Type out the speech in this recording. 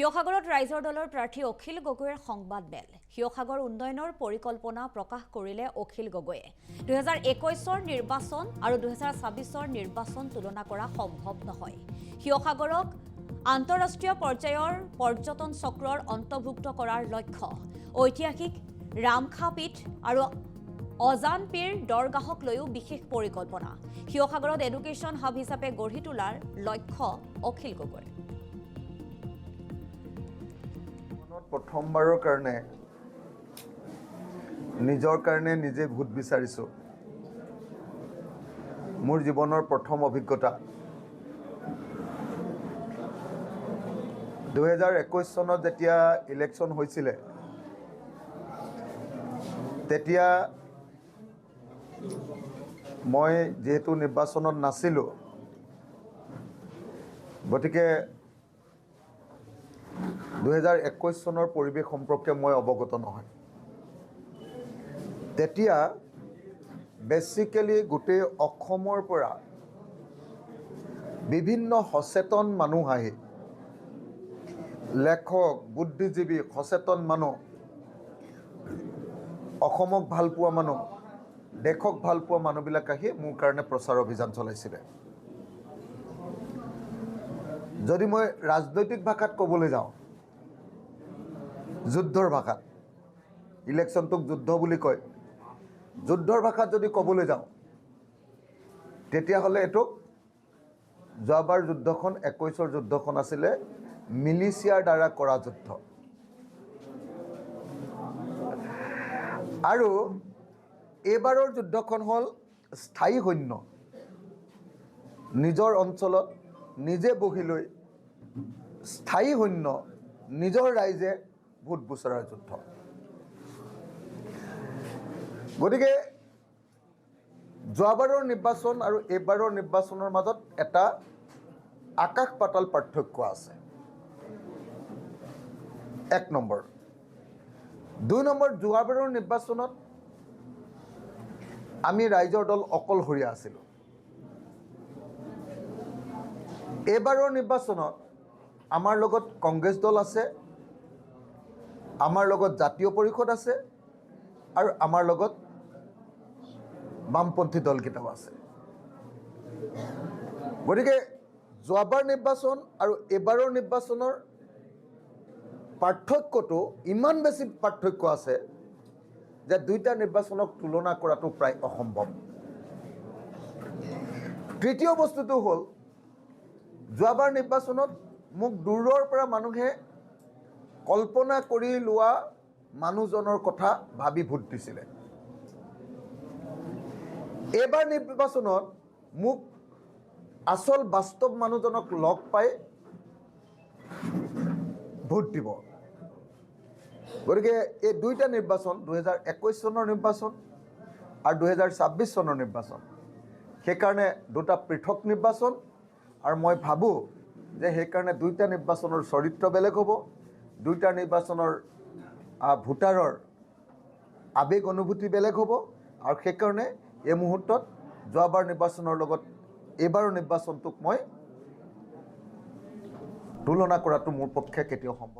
শিৱসাগৰত ৰাইজৰ দলৰ প্ৰাৰ্থী অখিল গগৈৰ সংবাদ মেল। শিৱসাগৰ উন্নয়নৰ পৰিকল্পনা প্ৰকাশ কৰিলে অখিল গগৈয়ে। 2021ৰ নিৰ্বাচন আৰু 2026ৰ নিৰ্বাচন তুলনা কৰা সম্ভৱ নহয়। শিৱসাগৰক আন্তঃৰাষ্ট্ৰীয় পৰ্যায়ৰ পৰ্যটন চক্ৰৰ অন্তৰ্ভুক্ত কৰাৰ লক্ষ্য। ঐতিহাসিক ৰামখা পীঠ আৰু অজান পীৰ দৰগাহক লৈও বিশেষ পৰিকল্পনা। শিৱসাগৰত এডুকেশ্যন হাব হিচাপে গঢ়ি তোলাৰ লক্ষ্য অখিল গগৈৰ। প্ৰথমবাৰৰ কাৰণে নিজৰ কাৰণে নিজে ভোট বিচাৰিছোঁ। মোৰ জীৱনৰ প্ৰথম অভিজ্ঞতা। 2021 চনত যেতিয়া ইলেকশ্যন হৈছিলে তেতিয়া মই যেহেতু নিৰ্বাচনত নাছিলোঁ, গতিকে 2021 চনৰ পৰিৱেশ সম্পৰ্কে মই অৱগত নহয়। তেতিয়া বেছিকেলি গোটেই অসমৰ পৰা বিভিন্ন সচেতন মানুহ আহি, লেখক, বুদ্ধিজীৱী, সচেতন মানুহ, অসমক ভাল পোৱা মানুহ, দেশক ভাল পোৱা মানুহবিলাক আহি মোৰ কাৰণে প্ৰচাৰ অভিযান চলাইছিলে। যদি মই ৰাজনৈতিক ভাষাত ক'বলৈ যাওঁ, যুদ্ধৰ ভাষাত, ইলেকশ্যনটোক যুদ্ধ বুলি কয়, যুদ্ধৰ ভাষাত যদি ক'বলৈ যাওঁ তেতিয়াহ'লে এইটো যোৱাবাৰ যুদ্ধখন 21ৰ যুদ্ধখন আছিলে মিলিচিয়াৰ দ্বাৰা কৰা যুদ্ধ। আৰু এইবাৰৰ যুদ্ধখন হ'ল স্থায়ী সৈন্য নিজৰ অঞ্চলত নিজে বহি লৈ স্থায়ী সৈন্য নিজৰ ৰাইজে ভোট বিচৰাৰ যুদ্ধ। গতিকে যোৱাবাৰৰ নিৰ্বাচন আৰু এইবাৰৰ নিৰ্বাচনৰ মাজত এটা আকাশ পাতাল পাৰ্থক্য আছে। 1 নম্বৰ। 2 নম্বৰ, যোৱাবাৰৰ নিৰ্বাচনত আমি ৰাইজৰ দল অকলশৰীয়া আছিলোঁ। এইবাৰৰ নিৰ্বাচনত আমাৰ লগত কংগ্ৰেছ দল আছে, আমাৰ লগত জাতীয় পৰিষদ আছে আৰু আমাৰ লগত বামপন্থী দলকেইটাও আছে। গতিকে যোৱাবাৰ নিৰ্বাচন আৰু এইবাৰৰ নিৰ্বাচনৰ পাৰ্থক্যটো ইমান বেছি পাৰ্থক্য আছে যে দুইটা নিৰ্বাচনক তুলনা কৰাটো প্ৰায় অসম্ভৱ। তৃতীয় বস্তুটো হ'ল, যোৱাবাৰ নিৰ্বাচনত মোক দূৰৰ পৰা মানুহে কল্পনা কৰি লোৱা মানুহজনৰ কথা ভাবি ভোট দিছিলে। এইবাৰ নিৰ্বাচনত মোক আচল বাস্তৱ মানুহজনক লগ পাই ভোট দিব। গতিকে এই দুইটা নিৰ্বাচন, 2021 চনৰ নিৰ্বাচন আৰু 2026 চনৰ নিৰ্বাচন, সেইকাৰণে দুটা পৃথক নিৰ্বাচন। আৰু মই ভাবোঁ যে সেইকাৰণে দুইটা নিৰ্বাচনৰ চৰিত্ৰ বেলেগ হ'ব, দুইটা নিৰ্বাচনৰ ভোটাৰৰ আৱেগ অনুভূতি বেলেগ হ'ব। আৰু সেইকাৰণে এই মুহূৰ্তত যোৱাবাৰ নিৰ্বাচনৰ লগত এইবাৰৰ নিৰ্বাচনটোক মই তুলনা কৰাটো মোৰ পক্ষে কেতিয়াও সম্ভৱ